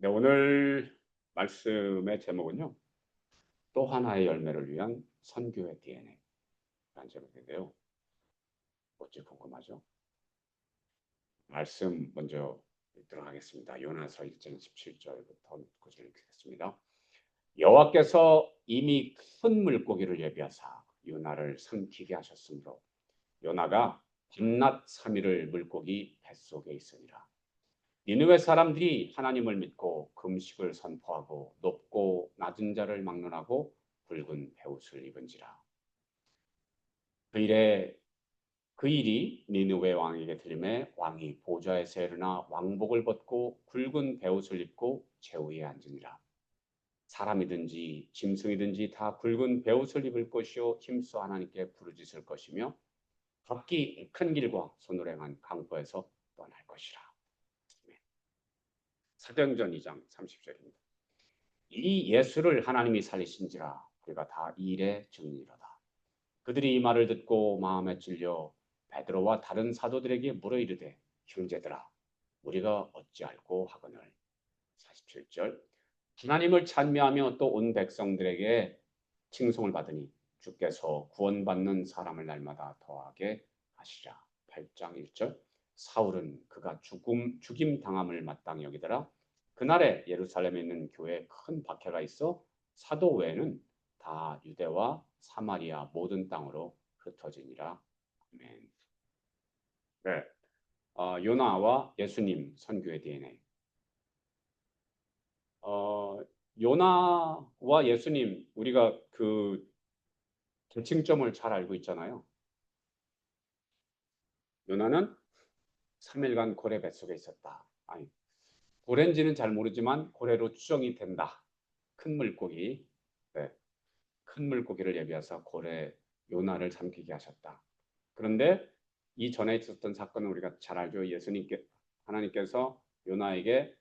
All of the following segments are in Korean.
네, 오늘 말씀의 제목은요. 또 하나의 열매를 위한 선교의 DNA라는 제목인데요. 어찌 궁금하죠? 말씀 먼저 읽도록 하겠습니다. 요나서 1장 17절부터 9절 읽겠습니다. 여호와께서 이미 큰 물고기를 예비하사 요나를 삼키게 하셨으므로 요나가 밤낮 3일을 물고기 뱃속에 있으니라. 니느웨 사람들이 하나님을 믿고 금식을 선포하고 높고 낮은 자를 막론하고 붉은 베옷을 입은지라. 그 일에 그 일이 니느웨 왕에게 들림에 왕이 보좌에서 일어나 왕복을 벗고 굵은 베옷을 입고 제위에 앉으니라. 사람이든지 짐승이든지 다 굵은 베옷을 입을 것이요 힘써 하나님께 부르짖을 것이며 각기 큰 길과 손으로 행한 강포에서 떠날 것이라. 사도행전 2장 30절입니다. 이 예수를 하나님이 살리신지라 그가 다 이 일의 증인이로다. 그들이 이 말을 듣고 마음에 찔려 베드로와 다른 사도들에게 물어 이르되 형제들아 우리가 어찌 알고 하거늘. 47절 하나님을 찬미하며 또 온 백성들에게 칭송을 받으니 주께서 구원받는 사람을 날마다 더하게 하시라. 8장 1절 사울은 그가 죽임 당함을 마땅히 여기더라. 그날에 예루살렘에 있는 교회에 큰 박해가 있어 사도 외에는 다 유대와 사마리아 모든 땅으로 흩어지니라. 아멘. 네, 요나와 예수님 선교의 DNA. 어, 요나와 예수님 우리가 그 대칭점을 잘 알고 있잖아요. 요나는 3일간 고래 뱃속에 있었다. 아니, 고래인지는 잘 모르지만 고래로 추정이 된다. 큰 물고기, 네, 큰 물고기를 예비해서 고래 요나를 삼키게 하셨다. 그런데 이 전에 있었던 사건은 우리가 잘 알죠. 하나님께서 요나에게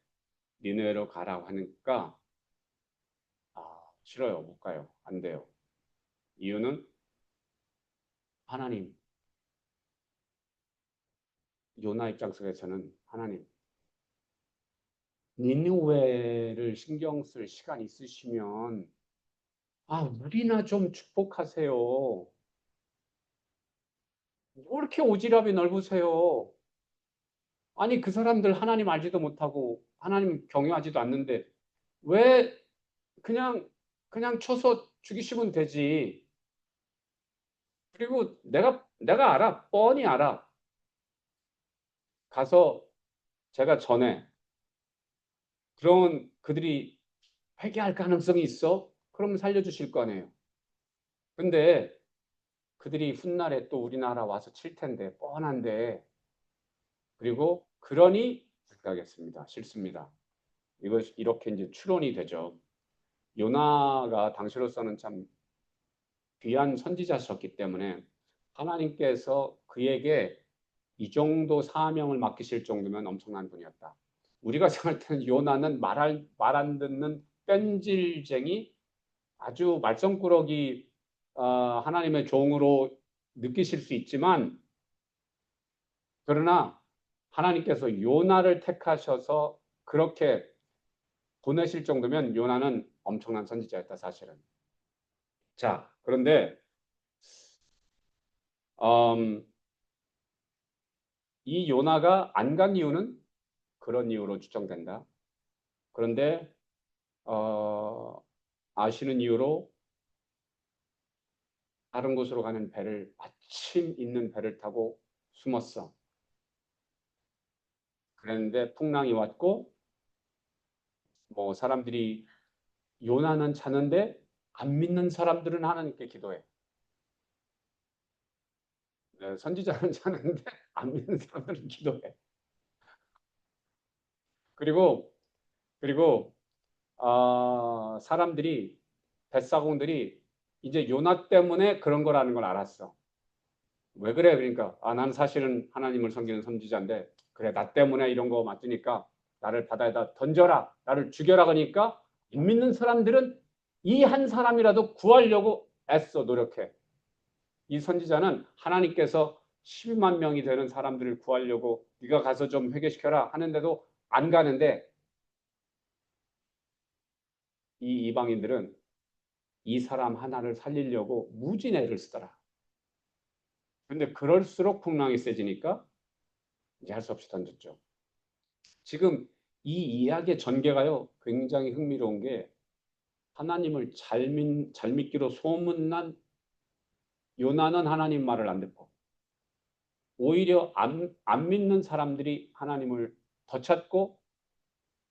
니느웨로 가라고 하니까 싫어요, 못 가요, 안 돼요. 이유는 하나님, 요나 입장 속에서는 하나님, 니느웨를 신경 쓸 시간 있으시면 우리나 좀 축복하세요. 뭐 이렇게 오지랖이 넓으세요? 아니 그 사람들 하나님 알지도 못하고 하나님 경외하지도 않는데 왜 그냥 쳐서 죽이시면 되지. 그리고 내가 알아. 뻔히 알아. 가서 제가 전에 그런 그들이 회개할 가능성이 있어? 그럼 살려주실 거 아니에요. 근데 그들이 훗날에 또 우리나라 와서 칠 텐데 뻔한데 그리고 그러니 가겠습니다. 싫습니다. 이것 이렇게 이제 추론이 되죠. 요나가 당시로서는 참 귀한 선지자셨기 때문에 하나님께서 그에게 이 정도 사명을 맡기실 정도면 엄청난 분이었다. 우리가 생각할 때는 요나는 말 안 듣는 뺀질쟁이 아주 말썽꾸러기 하나님의 종으로 느끼실 수 있지만 그러나 하나님께서 요나를 택하셔서 그렇게 보내실 정도면 요나는 엄청난 선지자였다 사실은. 자, 그런데 음, 이 요나가 안 간 이유는 그런 이유로 추정된다. 그런데 아시는 이유로 다른 곳으로 가는 배를 마침 있는 배를 타고 숨었어. 그랬는데 풍랑이 왔고 뭐 사람들이 요나는 자는데 안 믿는 사람들은 하나님께 기도해. 네, 선지자는 자는데 안 믿는 사람들은 기도해. 그리고 사람들이 뱃사공들이 이제 요나 때문에 그런 거라는 걸 알았어. 왜 그래? 그러니까 나는 사실은 하나님을 섬기는 선지자인데 그래 나 때문에 이런 거 맞으니까 나를 바다에다 던져라. 나를 죽여라. 그러니까 안 믿는 사람들은 이 한 사람이라도 구하려고 애써 노력해. 이 선지자는 하나님께서 12만 명이 되는 사람들을 구하려고 네가 가서 좀 회개시켜라 하는데도 안 가는데 이 이방인들은 이 사람 하나를 살리려고 무지 애를 쓰더라. 근데 그럴수록 풍랑이 세지니까 이제 할 수 없이 던졌죠. 지금 이 이야기의 전개가요, 굉장히 흥미로운 게 하나님을 잘 믿기로 소문난 요나는 하나님 말을 안 듣고 오히려 안 믿는 사람들이 하나님을 더 찾고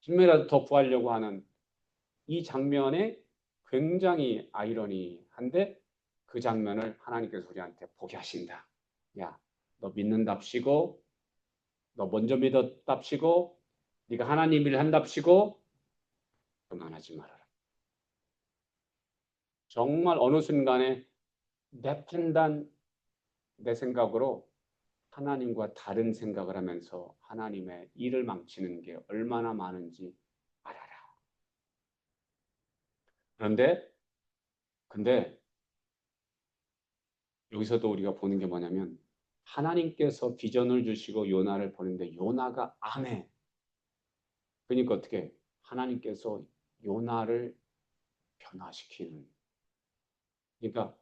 좀이라도 더 구하려고 하는 이 장면에 굉장히 아이러니한데 그 장면을 하나님께서 우리한테 보게 하신다. 야, 너 믿는답시고 너 먼저 믿었답시고 네가 하나님 일 한답시고 그만하지 말아라. 정말 어느 순간에 내 판단, 내 생각으로 하나님과 다른 생각을 하면서 하나님의 일을 망치는 게 얼마나 많은지 알아라. 그런데 근데 여기서도 우리가 보는 게 뭐냐면 하나님께서 비전을 주시고 요나를 보는데 요나가 안 해. 그러니까 어떻게 하나님께서 요나를 변화시키는. 그러니까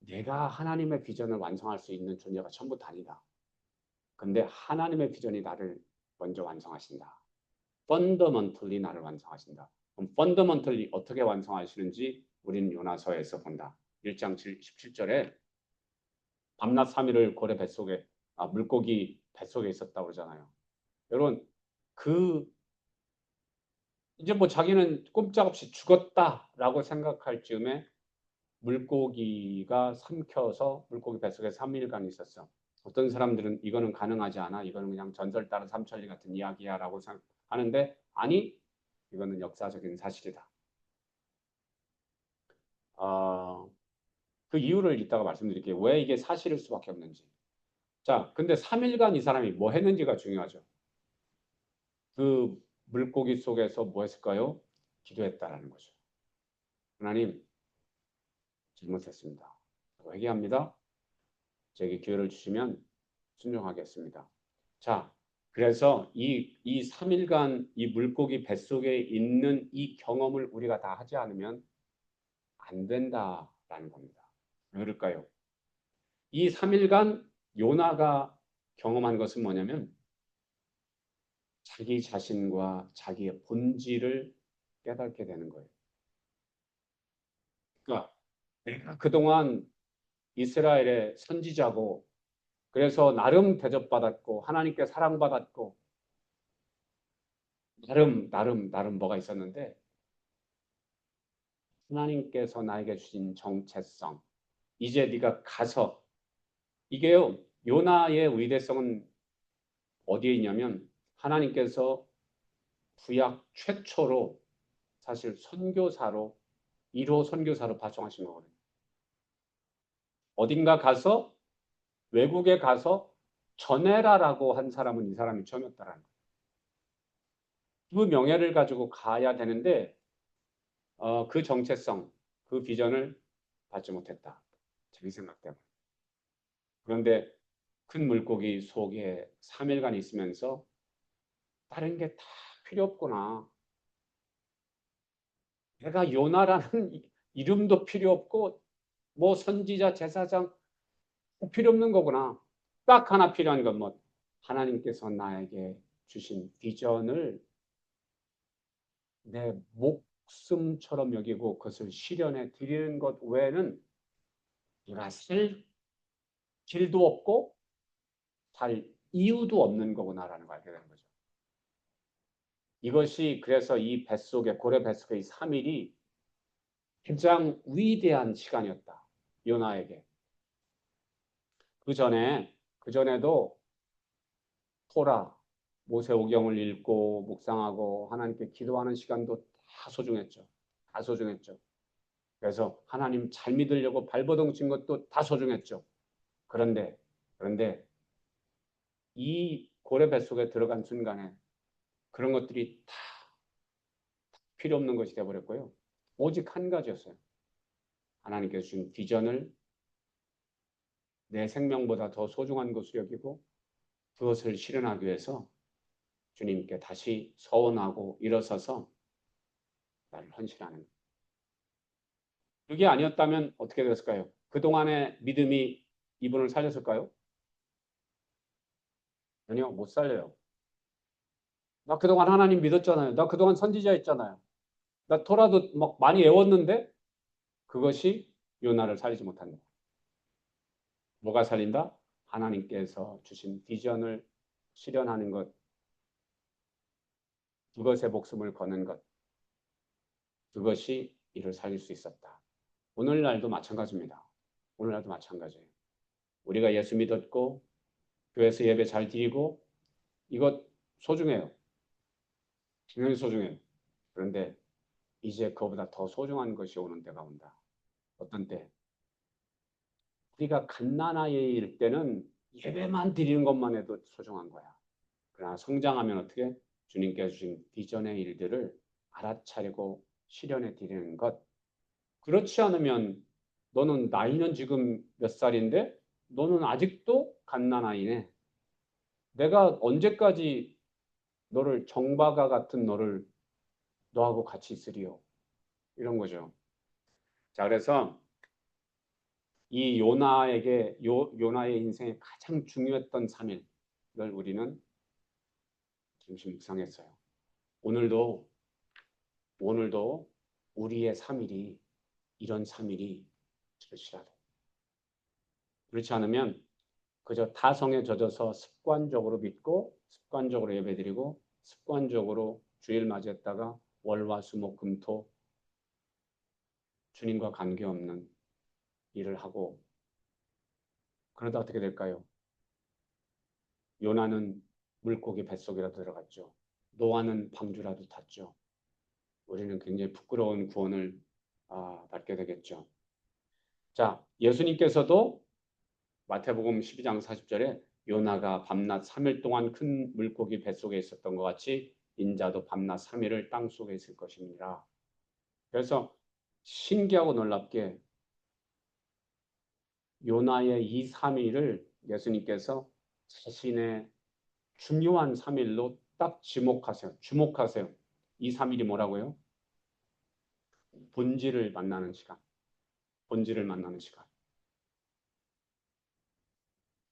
내가 하나님의 비전을 완성할 수 있는 존재가 전부 아니다. 근데 하나님의 비전이 나를 먼저 완성하신다. 펀더먼털리 나를 완성하신다. 그럼 펀더먼털리 어떻게 완성하시는지 우리는 요나서에서 본다. 1장 17절에 밤낮 3일을 고래 뱃속에 물고기 뱃속에 있었다고 그러잖아요. 여러분 그 이제 뭐 자기는 꼼짝없이 죽었다라고 생각할 즈음에 물고기가 삼켜서 물고기 뱃속에 3일간 있었어. 어떤 사람들은 이거는 가능하지 않아. 이거는 그냥 전설 따라 삼천리 같은 이야기야라고 하는데 아니 이거는 역사적인 사실이다. 어, 그 이유를 이따가 말씀드릴게요. 왜 이게 사실일 수밖에 없는지. 자, 근데 3일간 이 사람이 뭐 했는지가 중요하죠. 그 물고기 속에서 뭐 했을까요? 기도했다라는 거죠. 하나님, 잘못했습니다. 회개합니다. 제게 기회를 주시면 순종하겠습니다. 자, 그래서 이 3일간 이 물고기 뱃속에 있는 이 경험을 우리가 다 하지 않으면 안 된다라는 겁니다. 왜 그럴까요? 이 3일간 요나가 경험한 것은 뭐냐면 자기 자신과 자기의 본질을 깨닫게 되는 거예요. 그러니까 내가 그동안 이스라엘의 선지자고 그래서 나름 대접받았고 하나님께 사랑받았고 나름 뭐가 있었는데 하나님께서 나에게 주신 정체성 이제 네가 가서 이게요 요나의 위대성은 어디에 있냐면 하나님께서 구약 최초로 사실 선교사로 1호 선교사로 파송하신 거거든요. 어딘가 가서 외국에 가서 전해라라고 한 사람은 이 사람이 처음이었다라는 거예요. 그 명예를 가지고 가야 되는데 그 정체성, 그 비전을 받지 못했다. 자기 생각 때문에. 그런데 큰 물고기 속에 3일간 있으면서 다른 게 다 필요 없구나. 내가 요나라는 이름도 필요 없고 뭐 선지자, 제사장 필요 없는 거구나. 딱 하나 필요한 건 뭐 하나님께서 나에게 주신 비전을 내 목숨처럼 여기고 그것을 실현해 드리는 것 외에는 내가 살 길도 없고 살 이유도 없는 거구나라는 걸 알게 되는 거죠. 이것이 그래서 이 뱃속에 고래 뱃속에 이 3일이 가장 위대한 시간이었다. 요나에게. 그 전에도 토라, 모세오경을 읽고 묵상하고 하나님께 기도하는 시간도 다 소중했죠. 다 소중했죠. 그래서 하나님 잘 믿으려고 발버둥 친 것도 다 소중했죠. 그런데 이 고래 뱃속에 들어간 순간에 그런 것들이 다 필요 없는 것이 되어버렸고요. 오직 한 가지였어요. 하나님께서 준 비전을 내 생명보다 더 소중한 것으로 여기고 그것을 실현하기 위해서 주님께 다시 서원하고 일어서서 나를 헌신하는 것. 그게 아니었다면 어떻게 됐을까요? 그동안의 믿음이 이분을 살렸을까요? 아니요, 못 살려요. 나 그동안 하나님 믿었잖아요. 나 그동안 선지자였잖아요. 나 토라도 막 많이 외웠는데 그것이 요나를 살리지 못한다. 뭐가 살린다? 하나님께서 주신 비전을 실현하는 것, 그것에 목숨을 거는 것, 그것이 이를 살릴 수 있었다. 오늘날도 마찬가지입니다. 오늘날도 마찬가지예요. 우리가 예수 믿었고 교회에서 예배 잘 드리고 이것 소중해요. 굉장히 소중해요. 그런데 이제 그보다 더 소중한 것이 오는 때가 온다. 어떤 때? 우리가 갓난아이일 때는 예배만 드리는 것만 해도 소중한 거야. 그러나 성장하면 어떻게? 주님께 주신 비전의 일들을 알아차리고 실현해 드리는 것. 그렇지 않으면 너는 나이는 지금 몇 살인데 너는 아직도 갓난아이네. 내가 언제까지 너를 정바가 같은 너를 너하고 같이 있으리요. 이런 거죠. 자, 그래서 이 요나의 인생에 가장 중요했던 3일을 우리는 잠시 묵상했어요. 오늘도 우리의 3일이 이런 3일이 될지라도 그렇지 않으면 그저 타성에 젖어서 습관적으로 믿고 습관적으로 예배드리고 습관적으로 주일 맞이했다가 월화수목금토 주님과 관계없는 일을 하고 그러다 어떻게 될까요? 요나는 물고기 뱃속이라도 들어갔죠. 노아는 방주라도 탔죠. 우리는 굉장히 부끄러운 구원을 받게 되겠죠. 자, 예수님께서도 마태복음 12장 40절에 요나가 밤낮 3일 동안 큰 물고기 뱃속에 있었던 것 같이 인자도 밤낮 3일을 땅속에 있을 것입니다. 그래서 신기하고 놀랍게 요나의 이 3일을 예수님께서 자신의 중요한 3일로 딱 지목하세요. 주목하세요. 이 3일이 뭐라고요? 본질을 만나는 시간. 본질을 만나는 시간.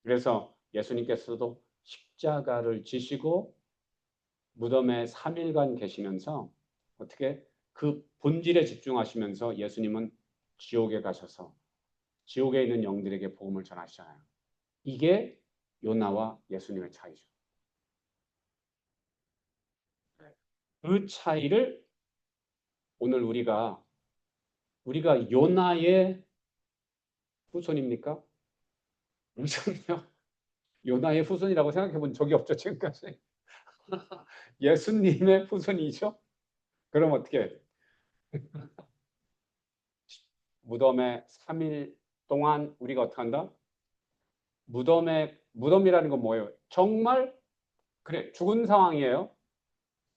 그래서 예수님께서도 십자가를 지시고 무덤에 3일간 계시면서 어떻게 그 본질에 집중하시면서 예수님은 지옥에 가셔서 지옥에 있는 영들에게 복음을 전하시잖아요. 이게 요나와 예수님의 차이죠. 그 차이를 오늘 우리가 요나의 후손입니까? 우선요. 요나의 후손이라고 생각해 본 적이 없죠, 지금까지. 예수님의 후손이죠. 그럼 어떻게 무덤에 3일 동안 우리가 어떻게 한다? 무덤이라는 건 뭐예요? 정말 그래 죽은 상황이에요.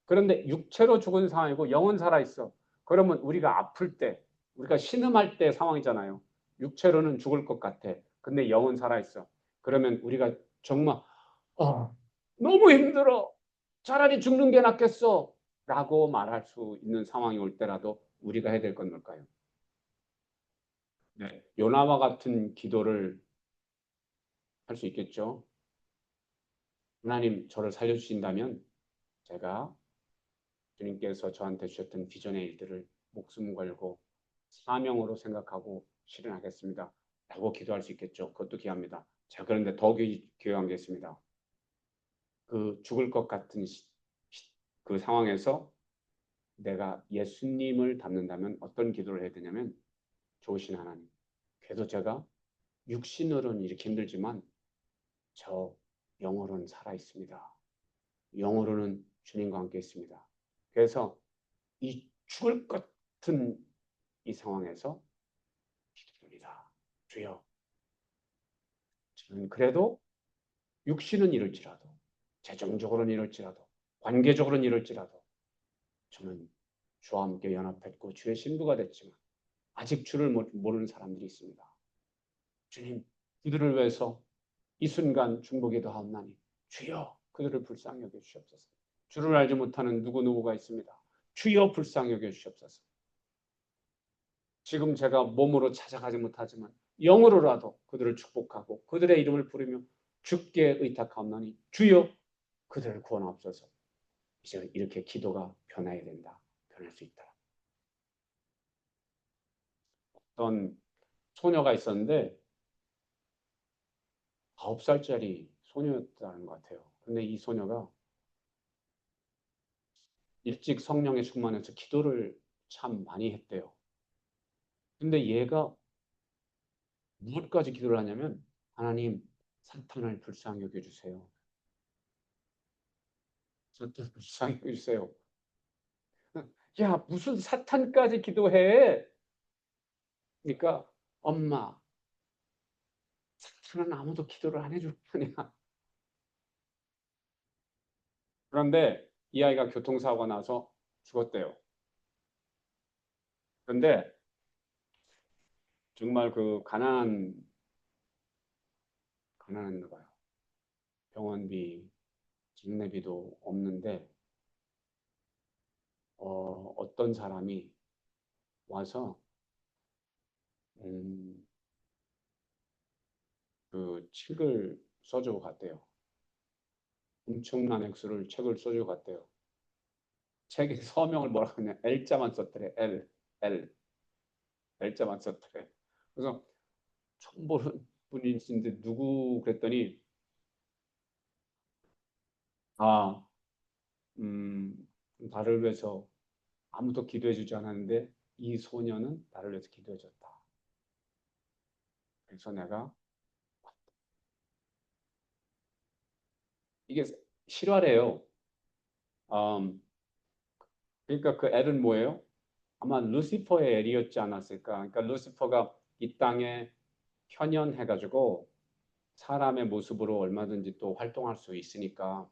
그런데 육체로 죽은 상황이고 영은 살아 있어. 그러면 우리가 아플 때, 우리가 신음할 때 상황이잖아요. 육체로는 죽을 것 같아. 근데 영은 살아 있어. 그러면 우리가 정말 너무 힘들어. 차라리 죽는 게 낫겠어. 라고 말할 수 있는 상황이 올 때라도 우리가 해야 될 건 뭘까요? 네. 요나와 같은 기도를 할 수 있겠죠. 하나님 저를 살려주신다면 제가 주님께서 저한테 주셨던 비전의 일들을 목숨 걸고 사명으로 생각하고 실현하겠습니다. 라고 기도할 수 있겠죠. 그것도 귀합니다. 자, 그런데 더 귀한 게 있습니다. 그 죽을 것 같은 그 상황에서 내가 예수님을 닮는다면 어떤 기도를 해야 되냐면 좋으신 하나님. 그래도 제가 육신으로는 이렇게 힘들지만 저 영으로는 살아 있습니다. 영으로는 주님과 함께 있습니다. 그래서 이 죽을 것 같은 이 상황에서 기도합니다. 주여, 저는 그래도 육신은 이럴지라도, 재정적으로는 이럴지라도, 관계적으로는 이럴지라도 저는 주와 함께 연합했고 주의 신부가 됐지만 아직 주를 모르는 사람들이 있습니다. 주님, 그들을 위해서 이 순간 중보기도 하옵나니 주여 그들을 불쌍히 여겨 주시옵소서. 주를 알지 못하는 누구누구가 있습니다. 주여 불쌍히 여겨 주시옵소서. 지금 제가 몸으로 찾아가지 못하지만 영으로라도 그들을 축복하고 그들의 이름을 부르며 주께 의탁하옵나니 주여 그들을 구원하옵소서. 이제 이렇게 기도가 변해야 된다. 변할 수 있다. 어떤 소녀가 있었는데 9살짜리 소녀였다는 것 같아요. 근데 이 소녀가 일찍 성령에 충만해서 기도를 참 많이 했대요. 근데 얘가 무엇까지 기도를 하냐면 하나님 사탄을 불쌍히 여겨주세요. 사탄을 불쌍히 여겨주세요. 야 무슨 사탄까지 기도해. 그러니까 엄마 사탄은 아무도 기도를 안 해줄 거냐. 그런데 이 아이가 교통사고가 나서 죽었대요. 그런데 정말 그 가난했나 봐요. 병원비, 장례비도 없는데 어떤 사람이 와서 그 책을 써주고 갔대요. 엄청난 액수를 책을 써주고 갔대요. 책에 서명을 뭐라고 하냐 L자만 썼더래. L자만 썼더래. 그래서 처음 보는 분이신데 누구 그랬더니 아, 나를 위해서 아무도 기도해 주지 않았는데 이 소녀는 나를 위해서 기도해 줬다. 그래서 내가 이게 실화래요. 음, 그러니까 그 L은 뭐예요? 아마 루시퍼의 L이었지 않았을까. 그러니까 루시퍼가 이 땅에 현현해가지고 사람의 모습으로 얼마든지 또 활동할 수 있으니까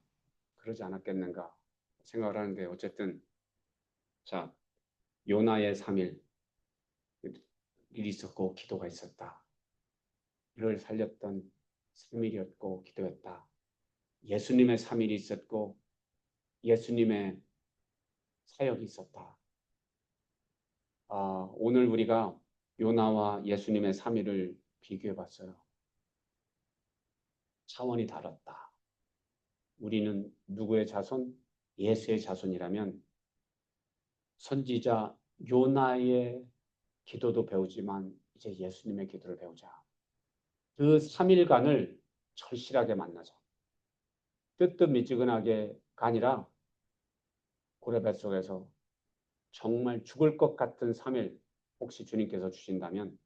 그러지 않았겠는가 생각을 하는데 어쨌든 자 요나의 3일 일이 있었고 기도가 있었다. 이를 살렸던 3일이었고 기도했다. 예수님의 3일이 있었고 예수님의 사역이 있었다. 오늘 우리가 요나와 예수님의 3일을 비교해 봤어요. 차원이 다랐다. 우리는 누구의 자손? 예수의 자손이라면 선지자 요나의 기도도 배우지만 이제 예수님의 기도를 배우자. 그 3일간을 절실하게 만나자. 뜨뜻미지근하게가 아니라 고래 뱃속에서 정말 죽을 것 같은 3일 혹시 주님께서 주신다면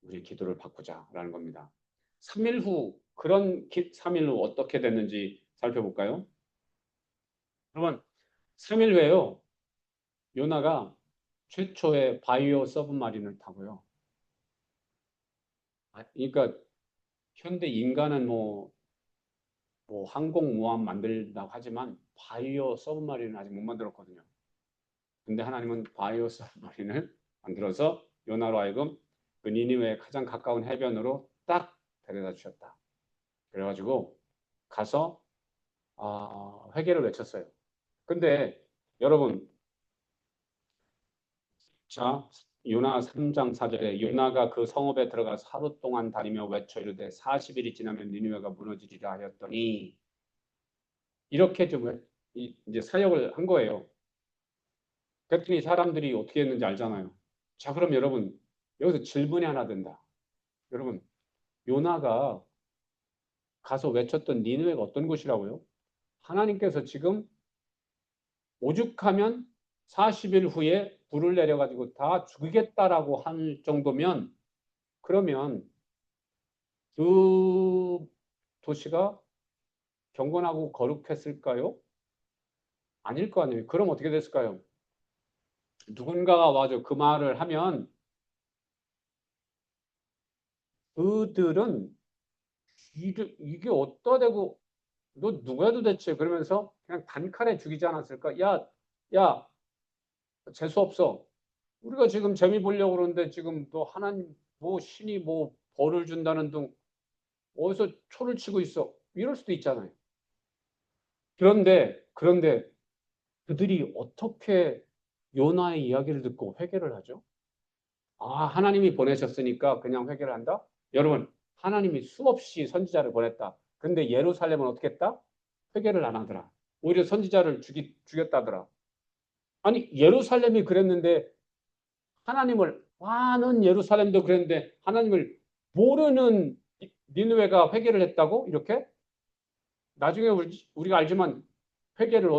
우리 기도를 바꾸자라는 겁니다. 3일 후 그런 3일 후 어떻게 됐는지 살펴볼까요? 여러분 3일 후에요. 요나가 최초의 바이오 서브마린을 타고요. 그러니까 현대 인간은 뭐 항공모함 만들다고 하지만 바이오 서브마린은 아직 못 만들었거든요. 근데 하나님은 바이오 서브마린을 만들어서 요나로 하여금 그 니니웨의 가장 가까운 해변으로 딱 데려다 주셨다. 그래가지고 가서 회개를 외쳤어요. 근데 여러분 자 요나 3장 4절에 요나가 그 성읍에 들어가서 하루 동안 다니며 외쳐 이르되 40일이 지나면 니느웨가 무너지리라 하였더니 이렇게 좀 이제 사역을 한 거예요. 그랬더니 사람들이 어떻게 했는지 알잖아요. 자 그럼 여러분 여기서 질문이 하나 된다. 여러분 요나가 가서 외쳤던 니느웨가 어떤 곳이라고요? 하나님께서 지금 오죽하면 40일 후에 불을 내려가지고 다 죽이겠다라고 할 정도면 그러면 그 도시가 경건하고 거룩했을까요? 아닐 거 아니에요. 그럼 어떻게 됐을까요? 누군가가 와서 그 말을 하면 그들은 이게 어디다 대고 너 누구야 도대체 그러면서 그냥 단칼에 죽이지 않았을까? 야, 재수 없어. 우리가 지금 재미 보려고 그러는데 지금 너 하나님 뭐 신이 뭐 벌을 준다는 둥 어디서 초를 치고 있어. 이럴 수도 있잖아요. 그런데 그들이 어떻게 요나의 이야기를 듣고 회개를 하죠? 아, 하나님이 보내셨으니까 그냥 회개를 한다? 여러분, 하나님이 수없이 선지자를 보냈다. 근데 예루살렘은 어떻게 했다? 회개를 안 하더라. 오히려 선지자를 죽였다더라. 아니, 예루살렘이 그랬는데 하나님을, 많은 예루살렘도 그랬는데 하나님을 모르는 니느웨가 회개를 했다고? 이렇게? 나중에 우리가 알지만 회개를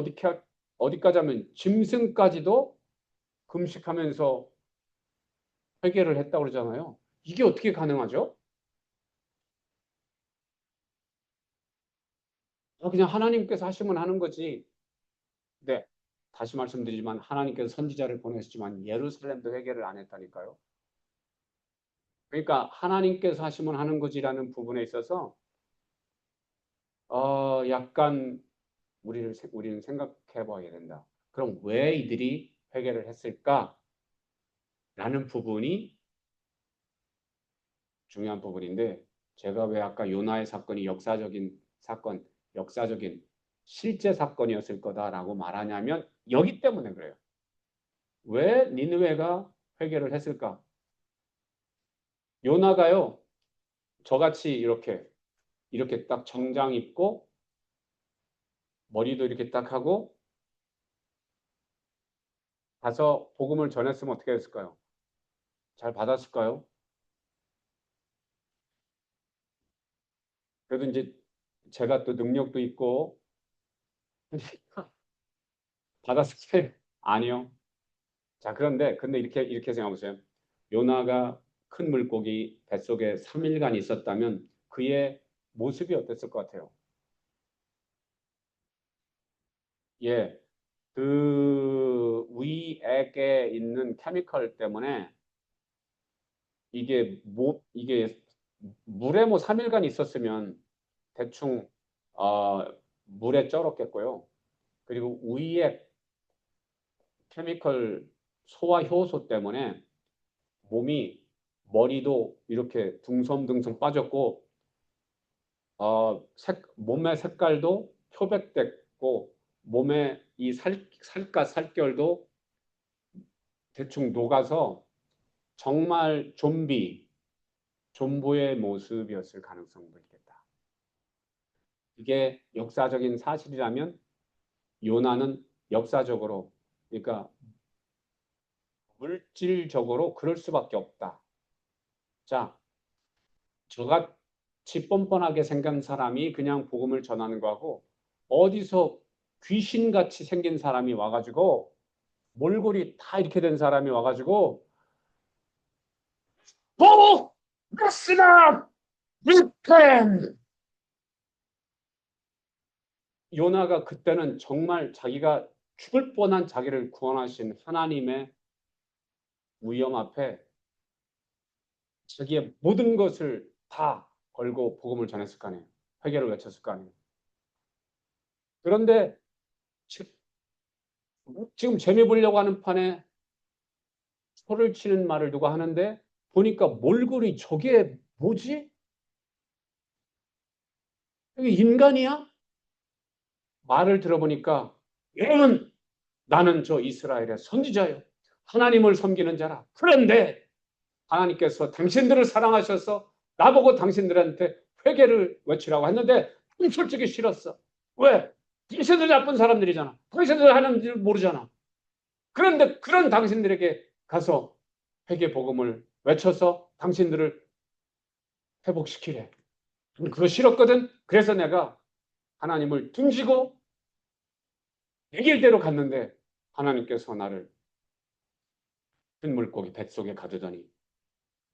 어디까지 하면 짐승까지도 금식하면서 회개를 했다고 그러잖아요. 이게 어떻게 가능하죠? 그냥 하나님께서 하시면 하는 거지. 네. 다시 말씀드리지만 하나님께서 선지자를 보내셨지만 예루살렘도 회개를 안 했다니까요. 그러니까 하나님께서 하시면 하는 거지라는 부분에 있어서 약간 우리는 생각해 봐야 된다. 그럼 왜 이들이 회개를 했을까라는 부분이 중요한 부분인데 제가 왜 아까 요나의 사건이 역사적인 실제 사건이었을 거다라고 말하냐면 여기 때문에 그래요. 왜 니느웨가 회개를 했을까? 요나가요. 저같이 이렇게 딱 정장 입고 머리도 이렇게 딱 하고 가서 복음을 전했으면 어떻게 했을까요? 잘 받았을까요? 그래도 이제 제가 또 능력도 있고 받았을까요? 아니요. 자, 근데 이렇게 생각해 보세요. 요나가 큰 물고기 뱃속에 3일간 있었다면 그의 모습이 어땠을 것 같아요? 예, 그 위액에 있는 케미컬 때문에 이게 물에 뭐 3일간 있었으면 대충 어, 물에 쩔었겠고요. 그리고 위액 케미컬 소화 효소 때문에 몸이 머리도 이렇게 둥성둥성 빠졌고 몸의 색깔도 표백됐고 몸에 이 살과 살결도 대충 녹아서 정말 존보의 모습이었을 가능성도 있겠다. 이게 역사적인 사실이라면 요나는 역사적으로 그러니까 물질적으로 그럴 수밖에 없다. 자, 저같이 뻔뻔하게 생긴 사람이 그냥 복음을 전하는 거하고 어디서 귀신같이 생긴 사람이 와가지고 몰골이 다 이렇게 된 사람이 와가지고 오! listen up! 요나가 그때는 정말 자기가 죽을 뻔한 자기를 구원하신 하나님의 위엄 앞에 자기의 모든 것을 다 걸고 복음을 전했을 거 아니에요. 회개를 외쳤을 거 아니에요. 그런데 지금 재미 보려고 하는 판에 소를 치는 말을 누가 하는데 보니까 몰골이 저게 뭐지? 이게 인간이야? 말을 들어보니까 여러분 나는 저 이스라엘의 선지자요. 하나님을 섬기는 자라. 그런데 하나님께서 당신들을 사랑하셔서 나보고 당신들한테 회개를 외치라고 했는데 솔직히 싫었어. 왜? 당신들 나쁜 사람들이잖아. 당신들 하는 줄 모르잖아. 그런데 그런 당신들에게 가서 회개 복음을 외쳐서 당신들을 회복시키래. 그거 싫었거든. 그래서 내가 하나님을 등지고 내 길대로 갔는데 하나님께서 나를 큰 물고기 뱃속에 가두더니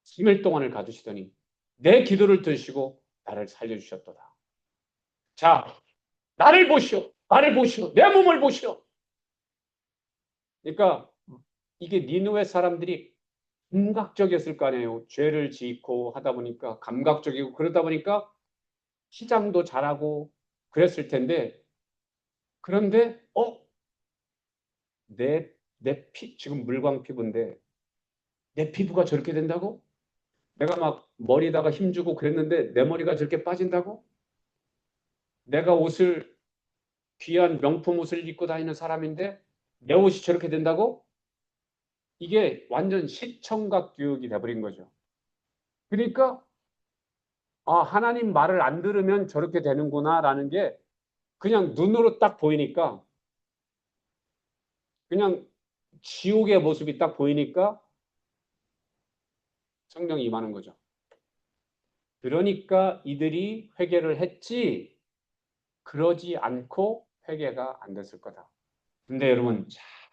3일 동안을 가두시더니 내 기도를 들으시고 나를 살려주셨도다. 자, 나를 보시오. 나를 보시오. 내 몸을 보시오. 그러니까 이게 니느웨 사람들이 감각적이었을 거 아니에요. 죄를 짓고 하다 보니까 감각적이고 그러다 보니까 시장도 잘하고 그랬을 텐데 그런데 내 지금 물광 피부인데 내 피부가 저렇게 된다고? 내가 막 머리다가 힘주고 그랬는데 내 머리가 저렇게 빠진다고? 내가 귀한 명품 옷을 입고 다니는 사람인데 내 옷이 저렇게 된다고? 이게 완전 시청각 교육이 돼버린 거죠. 그러니까 하나님 말을 안 들으면 저렇게 되는구나라는 게 그냥 눈으로 딱 보이니까 그냥 지옥의 모습이 딱 보이니까 성령이 임하는 거죠. 그러니까 이들이 회개를 했지 그러지 않고 회개가 안 됐을 거다. 근데 여러분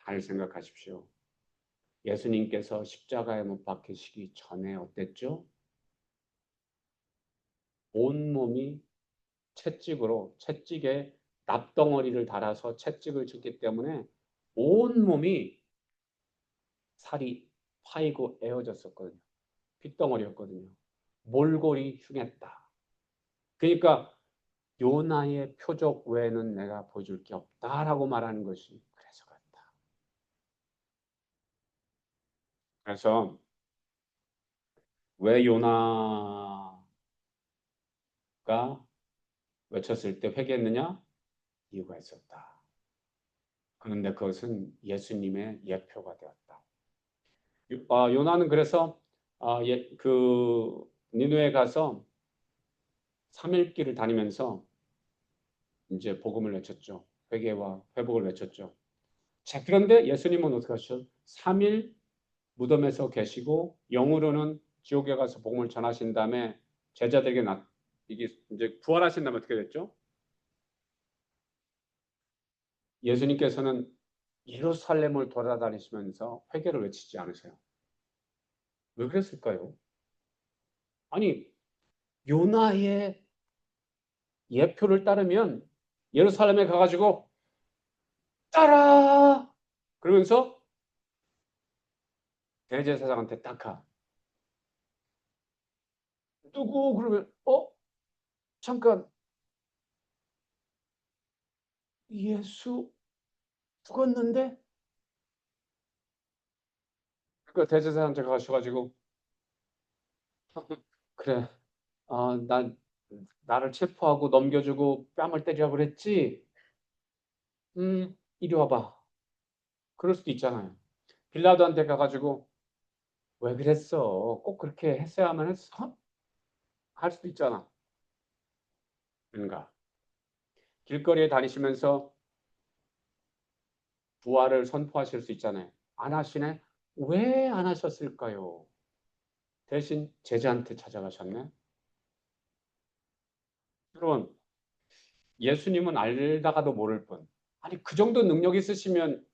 잘 생각하십시오. 예수님께서 십자가에 못 박히시기 전에 어땠죠? 온몸이 채찍에 납덩어리를 달아서 채찍을 쳤기 때문에 온몸이 살이 파이고 에어졌었거든요. 핏덩어리였거든요. 몰골이 흉했다. 그러니까 요나의 표적 외에는 내가 보여줄 게 없다라고 말하는 것이 그래서 그렇다. 그래서 왜 요나가 외쳤을 때 회개했느냐? 이유가 있었다. 그런데 그것은 예수님의 예표가 되었다. 요나는 그래서 니느웨 가서 3일 길을 다니면서 이제 복음을 외쳤죠. 회개와 회복을 외쳤죠. 자, 그런데 예수님은 어떻게 하셨죠? 3일 무덤에서 계시고 영으로는 지옥에 가서 복음을 전하신 다음에 제자들에게 이게 이제 부활하신 다음에 어떻게 됐죠? 예수님께서는 예루살렘을 돌아다니시면서 회개를 외치지 않으세요. 왜 그랬을까요? 아니, 요나의 예표를 따르면 예루살렘에 가가지고 따라 그러면서 대제사장한테 딱 가. 누구 그러면 잠깐 예수 죽었는데? 그러니까 대제사장한테 가셔가지고 그래 난 나를 체포하고 넘겨주고 뺨을 때리라고 그랬지? 이리 와봐. 그럴 수도 있잖아요. 빌라도한테 가가지고 왜 그랬어? 꼭 그렇게 했어야만 했어? 할 수도 있잖아. 그런가? 길거리에 다니시면서 부활을 선포하실 수 있잖아요. 안 하시네? 왜 안 하셨을까요? 대신 제자한테 찾아가셨네? 여러분, 예수님은 알다가도 모를 뿐. 아니, 그 정도 능력 있으시면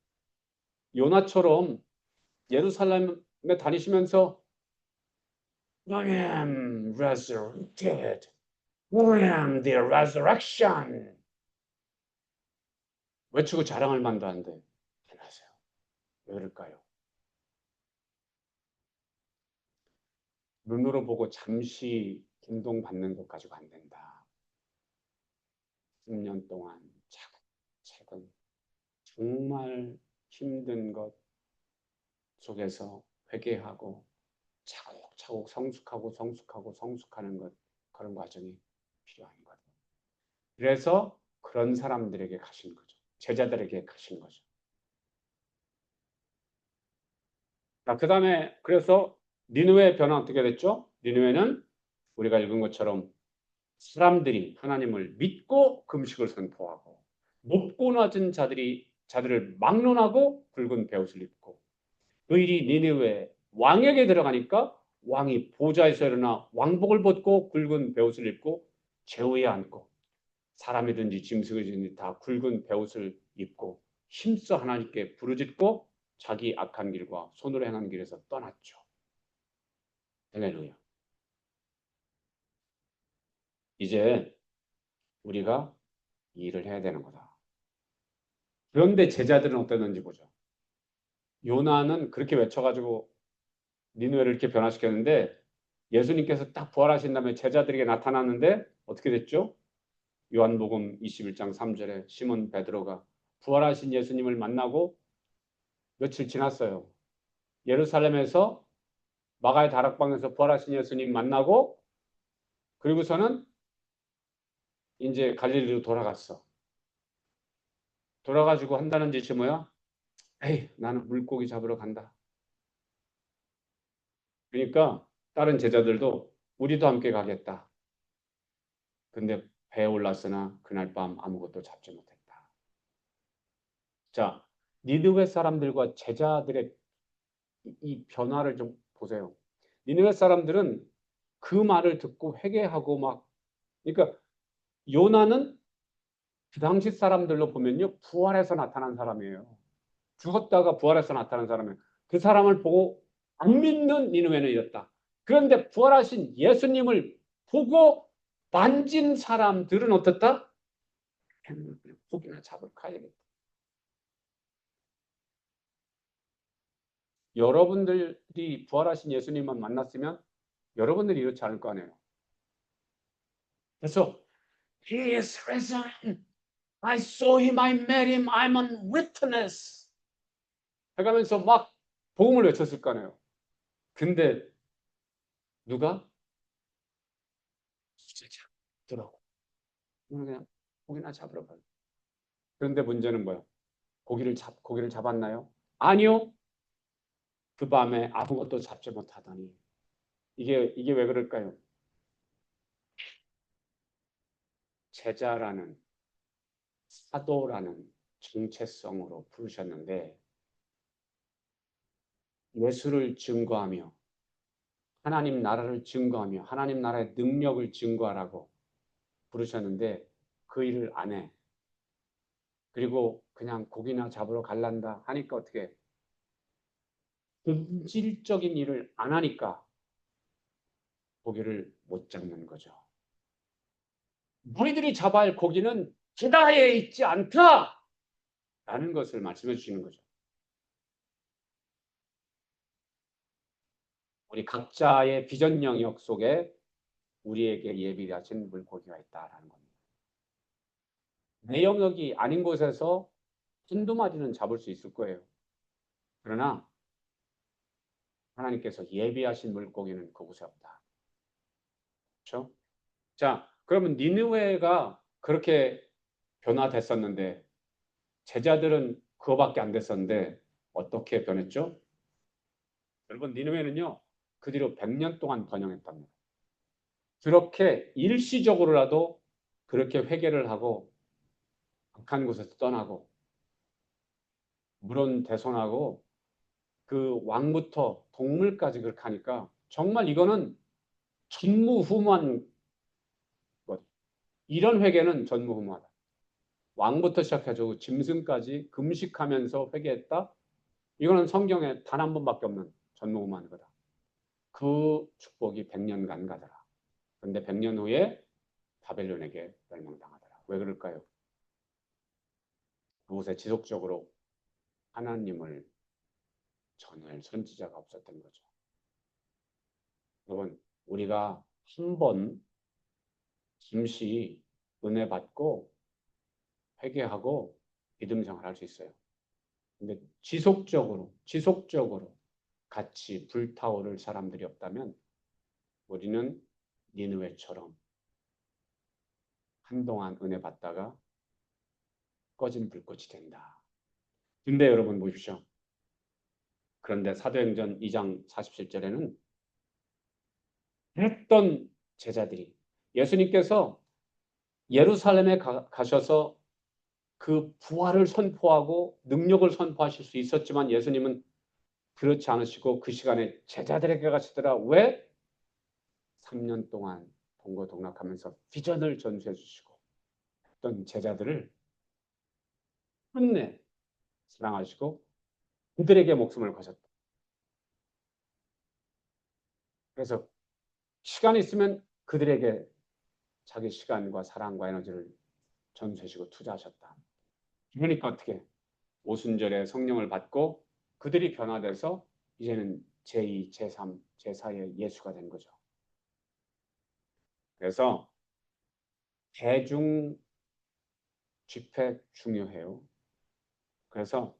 요나처럼 예루살렘에 다니시면서 I am resurrected. I am the resurrection. 외치고 자랑할 만도 한데 안 하세요. 왜 그럴까요? 눈으로 보고 잠시 감동받는 것 가지고 안 된다. 10년 동안 차근차근 정말 힘든 것 속에서 회개하고 차곡차곡 성숙하는 것 그런 과정이 필요한 거죠. 그래서 그런 사람들에게 가신 거죠. 제자들에게 가신 거죠. 자, 그다음에 그래서 니느웨의 변화 어떻게 됐죠? 니느웨는 우리가 읽은 것처럼 사람들이 하나님을 믿고 금식을 선포하고 높고 낮은 자들을 막론하고 붉은 베옷을 입고 그 일이 니느웨 왕에게 들어가니까 왕이 보좌에서 일어나 왕복을 벗고 굵은 베옷을 입고 제후에 앉고 사람이든지 짐승이든지 다 굵은 베옷을 입고 힘써 하나님께 부르짖고 자기 악한 길과 손으로 행한 길에서 떠났죠. 할렐루야. 이제 우리가 이 일을 해야 되는 거다. 그런데 제자들은 어땠는지 보죠. 요나는 그렇게 외쳐가지고 니느웨를 이렇게 변화시켰는데 예수님께서 딱 부활하신 다음에 제자들에게 나타났는데 어떻게 됐죠? 요한복음 21장 3절에 시몬 베드로가 부활하신 예수님을 만나고 며칠 지났어요. 예루살렘에서 마가의 다락방에서 부활하신 예수님 만나고 그리고서는 이제 갈릴리로 돌아갔어. 돌아가지고 한다는 짓이 뭐야? 에이, 나는 물고기 잡으러 간다. 그러니까 다른 제자들도 우리도 함께 가겠다. 근데 배에 올랐으나 그날 밤 아무것도 잡지 못했다. 자, 니느웨 사람들과 제자들의 이 변화를 좀 보세요. 니느웨 사람들은 그 말을 듣고 회개하고 막 그러니까 요나는 그 당시 사람들로 보면요 부활해서 나타난 사람이에요. 죽었다가 부활해서 나타난 사람이에요. 그 사람을 보고 안 믿는 니느웨는 이랬다. 그런데 부활하신 예수님을 보고 만진 사람들은 어떻다? 고기나 잡으러 가야겠다. 여러분들이 부활하신 예수님만 만났으면 여러분들이 이렇지 않을 거 아니에요. 그래서 He is risen. I saw him. I met him. I'm a witness. 해가면서 막 복음을 외쳤을 거 아니에요. 근데 누가 잡더라고. 그냥 고기나 잡으러 가요. 그런데 문제는 뭐야? 고기를 잡았나요? 아니요. 그 밤에 아무것도 잡지 못하더니 이게 왜 그럴까요? 제자라는 사도라는 정체성으로 부르셨는데 예수를 증거하며 하나님 나라를 증거하며 하나님 나라의 능력을 증거하라고 부르셨는데 그 일을 안 해. 그리고 그냥 고기나 잡으러 갈란다 하니까 어떻게 본질적인 일을 안 하니까 고기를 못 잡는 거죠. 너희들이 잡아야 할 고기는 기다에 있지 않다! 라는 것을 말씀해 주시는 거죠. 우리 각자의 비전 영역 속에 우리에게 예비하신 물고기가 있다라는 겁니다. 내 영역이 아닌 곳에서 한두 마리는 잡을 수 있을 거예요. 그러나 하나님께서 예비하신 물고기는 그곳에 없다. 그렇죠? 자, 그러면 니느웨가 그렇게 변화됐었는데 제자들은 그거밖에 안 됐었는데 어떻게 변했죠? 여러분 니느웨는요. 그 뒤로 100년 동안 번영했답니다. 그렇게 일시적으로라도 그렇게 회개를 하고 악한 곳에서 떠나고 물은 대손하고 그 왕부터 동물까지 그렇게 하니까 정말 이거는 전무후무한 것. 이런 회개는 전무후무하다. 왕부터 시작해서 짐승까지 금식하면서 회개했다. 이거는 성경에 단 한 번밖에 없는 전무후무한 거다. 그 축복이 100년간 가더라. 그런데 100년 후에 바벨론에게 멸망당하더라. 왜 그럴까요? 그곳에 지속적으로 하나님을 전할 선지자가 없었던 거죠. 여러분, 우리가 한 번 잠시 은혜 받고 회개하고 믿음 생활할 수 있어요. 근데 지속적으로 같이 불타오를 사람들이 없다면 우리는 니느웨처럼 한동안 은혜 받다가 꺼진 불꽃이 된다. 근데 여러분 보십시오. 그런데 사도행전 2장 47절에는 했던 제자들이 예수님께서 예루살렘에 가셔서 그 부활을 선포하고 능력을 선포하실 수 있었지만 예수님은 그렇지 않으시고 그 시간에 제자들에게 가시더라. 왜? 3년 동안 동고동락하면서 비전을 전수해 주시고 어떤 제자들을 끝내 사랑하시고 그들에게 목숨을 거셨다. 그래서 시간이 있으면 그들에게 자기 시간과 사랑과 에너지를 전수하시고 투자하셨다. 그러니까 어떻게 오순절에 성령을 받고 그들이 변화돼서 이제는 제2, 제3, 제4의 예수가 된 거죠. 그래서 대중 집회 중요해요. 그래서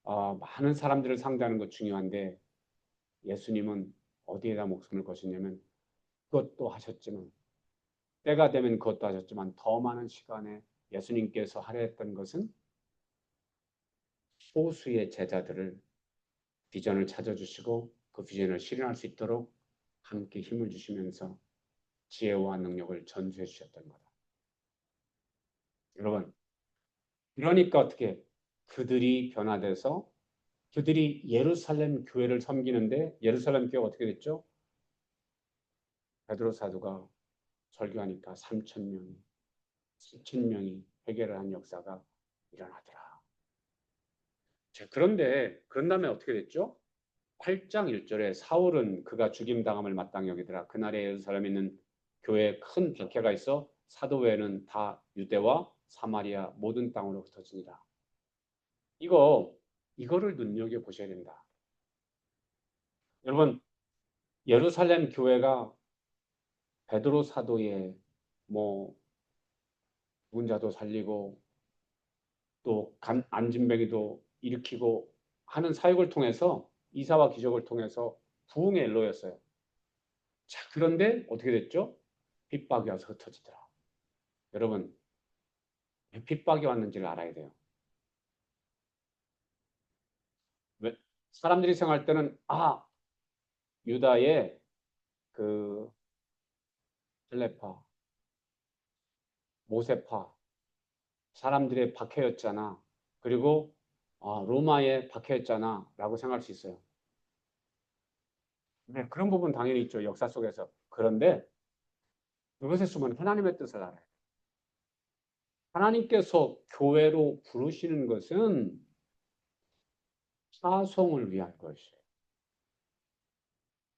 많은 사람들을 상대하는 것 중요한데 예수님은 어디에다 목숨을 거시냐면 그것도 하셨지만 때가 되면 그것도 하셨지만 더 많은 시간에 예수님께서 하려 했던 것은 소수의 제자들을 비전을 찾아주시고 그 비전을 실현할 수 있도록 함께 힘을 주시면서 지혜와 능력을 전수해 주셨던 거다. 여러분, 그러니까 어떻게 그들이 변화돼서 그들이 예루살렘 교회를 섬기는데 예루살렘 교회가 어떻게 됐죠? 베드로 사도가 설교하니까 3천 명이 7천 명이 회개를 한 역사가 일어나더라. 자, 그런데 그런 다음에 어떻게 됐죠? 8장 1절에 사울은 그가 죽임당함을 마땅히 여기더라. 그날에 예루살렘에 있는 교회에 큰 박해가 있어 사도 외에는 다 유대와 사마리아 모든 땅으로 흩어지니라. 이거를 눈여겨 보셔야 된다. 여러분, 예루살렘 교회가 베드로 사도의 뭐 문자도 살리고 또 안진뱅이도 일으키고 하는 사역을 통해서 이사와 기적을 통해서 부흥의 일로였어요. 자, 그런데 어떻게 됐죠? 핍박이 와서 흩어지더라. 여러분, 왜 핍박이 왔는지를 알아야 돼요. 왜? 사람들이 생각할 때는 유다의 그 헬레파, 모세파 사람들의 박해였잖아. 그리고 로마의 박해였잖아 라고 생각할 수 있어요. 네, 그런 부분 당연히 있죠. 역사 속에서. 그런데 그것에 숨은 하나님의 뜻을 알아요. 하나님께서 교회로 부르시는 것은 파송을 위한 것이에요.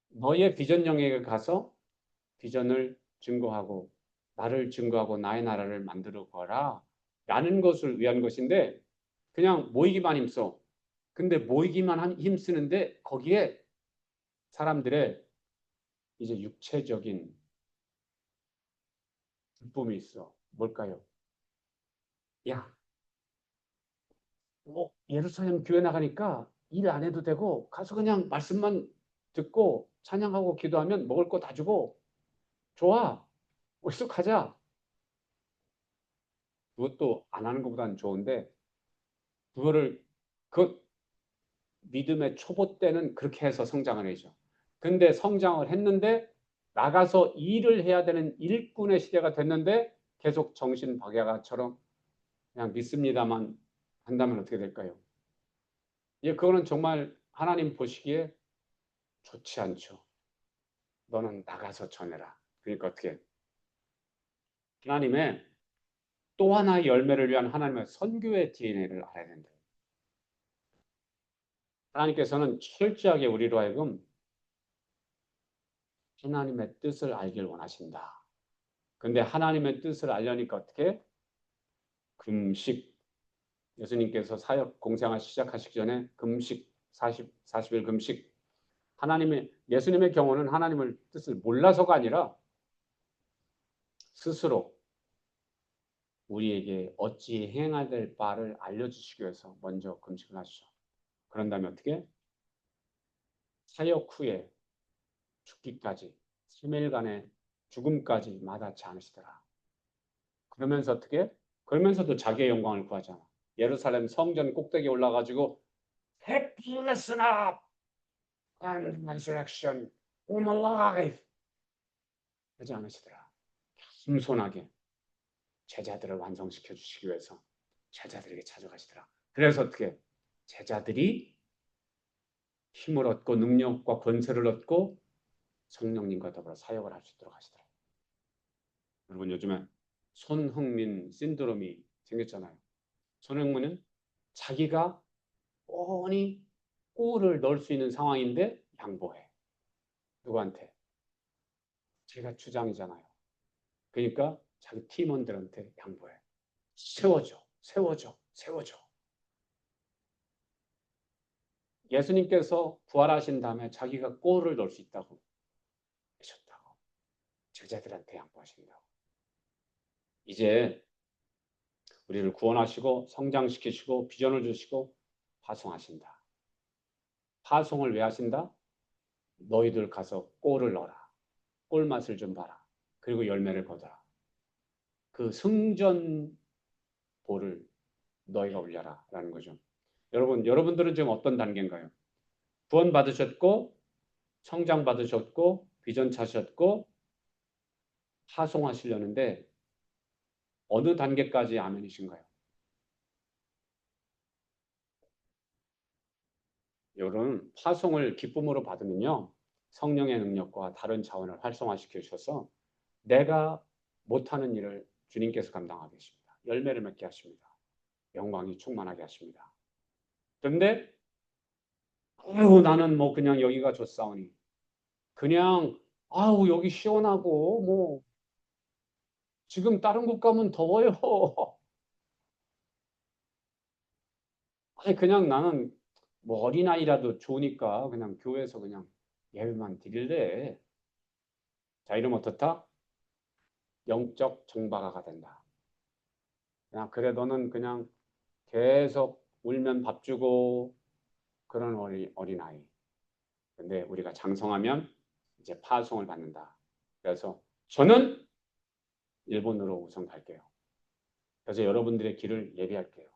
너의 비전 영역에 가서 비전을 증거하고 나를 증거하고 나의 나라를 만들어거라 라는 것을 위한 것인데 그냥 모이기만 힘써. 근데 모이기만 힘쓰는데 거기에 사람들의 이제 육체적인 기쁨이 있어. 뭘까요? 야, 뭐 예루살렘 교회 나가니까 일 안 해도 되고 가서 그냥 말씀만 듣고 찬양하고 기도하면 먹을 거 다 주고 좋아. 어디서 가자. 그것도 안 하는 것보다는 좋은데 그거를 그 믿음의 초보 때는 그렇게 해서 성장을 해죠. 근데 성장을 했는데 나가서 일을 해야 되는 일꾼의 시대가 됐는데 계속 정신박약아처럼 그냥 믿습니다만 한다면 어떻게 될까요? 예, 그거는 정말 하나님 보시기에 좋지 않죠. 너는 나가서 전해라. 그러니까 어떻게 하나님의 또 하나의 열매를 위한 하나님의 선교의 DNA를 알아야 된다. 하나님께서는 철저하게 우리로 하여금 하나님의 뜻을 알길 원하신다. 근데 하나님의 뜻을 알려니까 어떻게? 금식. 예수님께서 사역 공생활 시작하시기 전에 금식 40일 금식. 예수님의 경우는 하나님의 뜻을 몰라서가 아니라 스스로 우리에게 어찌 행해야 될 바를 알려주시기 위해서 먼저 금식을 하시죠. 그런 다음에 어떻게? 사역 후에 죽기까지 3일간의 죽음까지 마다치 않으시더라. 그러면서 어떻게? 그러면서도 자기의 영광을 구하잖아. 예루살렘 성전 꼭대기에 올라가지고 Happy listen up and resurrection I'm alive 하지 않으시더라. 겸손하게 제자들을 완성시켜 주시기 위해서 제자들에게 찾아가시더라. 그래서 어떻게? 제자들이 힘을 얻고 능력과 권세를 얻고 성령님과 더불어 사역을 할 수 있도록 하시더라고요. 여러분 요즘에 손흥민 신드롬이 생겼잖아요. 손흥민은 자기가 뻔히 골을 넣을 수 있는 상황인데 양보해. 누구한테? 제가 주장이잖아요. 그러니까 자기 팀원들한테 양보해. 세워줘, 세워줘, 세워줘. 예수님께서 부활하신 다음에 자기가 골을 넣을 수 있다고 하셨다고. 제자들한테 양보하신다고. 이제 우리를 구원하시고 성장시키시고 비전을 주시고 파송하신다. 파송을 왜 하신다? 너희들 가서 골을 넣어라. 꿀맛을 좀 봐라. 그리고 열매를 거둬라. 그 승전보를 너희가 올려라 라는 거죠. 여러분들은 지금 어떤 단계인가요? 구원 받으셨고, 성장 받으셨고, 비전 찾으셨고, 파송하시려는데 어느 단계까지 아멘이신가요? 이런 파송을 기쁨으로 받으면요, 성령의 능력과 다른 자원을 활성화시켜 주셔서 내가 못하는 일을 주님께서 감당하게 하십니다. 열매를 맺게 하십니다. 영광이 충만하게 하십니다. 그런데 아유 나는 뭐 그냥 여기가 좋사오니 그냥 아우 여기 시원하고 뭐 지금 다른 곳 가면 더워요. 아니 그냥 나는 뭐 어린아이라도 좋으니까 그냥 교회에서 그냥 예배만 드릴래. 자 이러면 어떻다? 영적 정박아가 된다. 그냥 그래 너는 그냥 계속 울면 밥 주고 그런 어린아이. 근데 우리가 장성하면 이제 파송을 받는다. 그래서 저는 일본으로 우선 갈게요. 그래서 여러분들의 길을 예비할게요.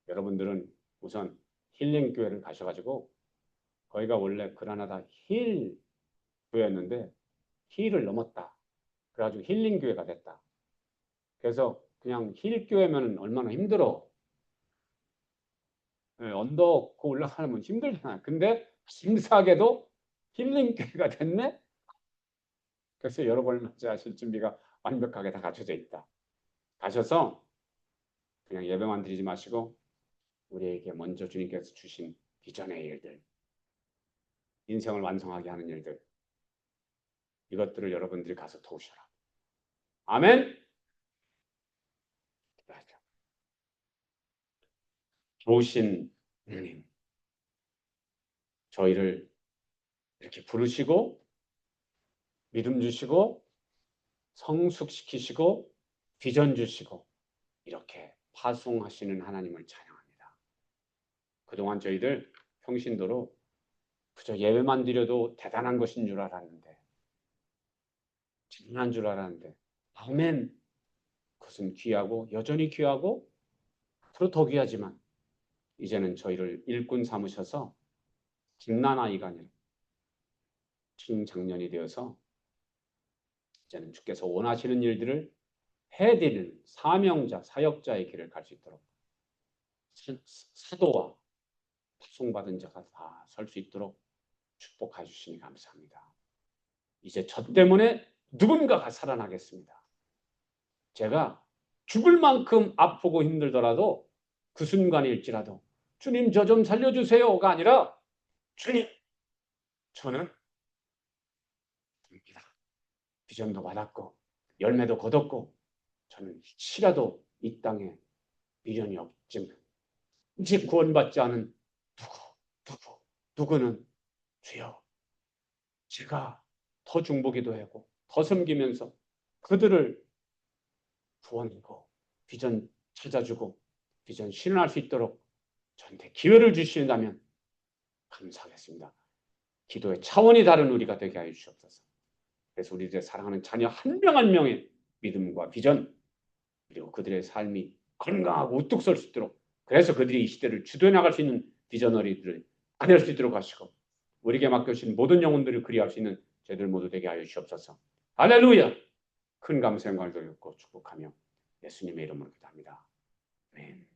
여러분들은 우선 힐링 교회를 가셔가지고 거기가 원래 그라나다 힐 교회였는데 힐을 넘었다. 그래가지고 힐링 교회가 됐다. 그래서 그냥 힐 교회면 얼마나 힘들어. 네, 언덕 그 올라가면 힘들잖아. 근데 심사하게도 힐링 교회가 됐네. 그래서 여러분을 맞이하실 준비가 완벽하게 다 갖춰져 있다. 가셔서 그냥 예배만 드리지 마시고 우리에게 먼저 주님께서 주신 비전의 일들, 인생을 완성하게 하는 일들, 이것들을 여러분들이 가서 도우셔라. 아멘. 좋으신 하나님, 저희를 이렇게 부르시고 믿음 주시고 성숙시키시고 비전 주시고 이렇게 파송하시는 하나님을 찬양합니다. 그동안 저희들 평신도로 그저 예배만 드려도 대단한 것인 줄 알았는데 대단한 줄 알았는데 아멘. 그것은 귀하고 여전히 귀하고 앞으로 더 귀하지만 이제는 저희를 일꾼 삼으셔서 갓난아이가 아니라 중장년이 되어서 이제는 주께서 원하시는 일들을 해드리는 사명자, 사역자의 길을 갈 수 있도록 사도와 파송받은 자가 다 설 수 있도록 축복해 주시니 감사합니다. 이제 저 때문에 누군가가 살아나겠습니다. 제가 죽을 만큼 아프고 힘들더라도 그 순간일지라도 주님 저 좀 살려주세요가 아니라 주님 저는 됩니다. 비전도 받았고 열매도 거뒀고 저는 혹시라도 이 땅에 미련이 없지만 이제 구원받지 않은 누구는 주여 제가 더 중보기도 하고 더 섬기면서 그들을 구원하고 비전 찾아주고 비전 실현할 수 있도록 저한테 기회를 주신다면 감사하겠습니다. 기도의 차원이 다른 우리가 되게 하여 주시옵소서. 그래서 우리들의 사랑하는 자녀 한 명 한 명의 믿음과 비전 그리고 그들의 삶이 건강하고 우뚝 설 수 있도록 그래서 그들이 이 시대를 주도해 나갈 수 있는 비전너리들을 될 수 있도록 하시고 우리에게 맡겨주신 모든 영혼들을 그리할 수 있는 저희들 모두 되게 하여 주시옵소서. 할렐루야. 큰 감사 영광을 돌리고 축복하며 예수님의 이름으로 기도합니다. 아멘.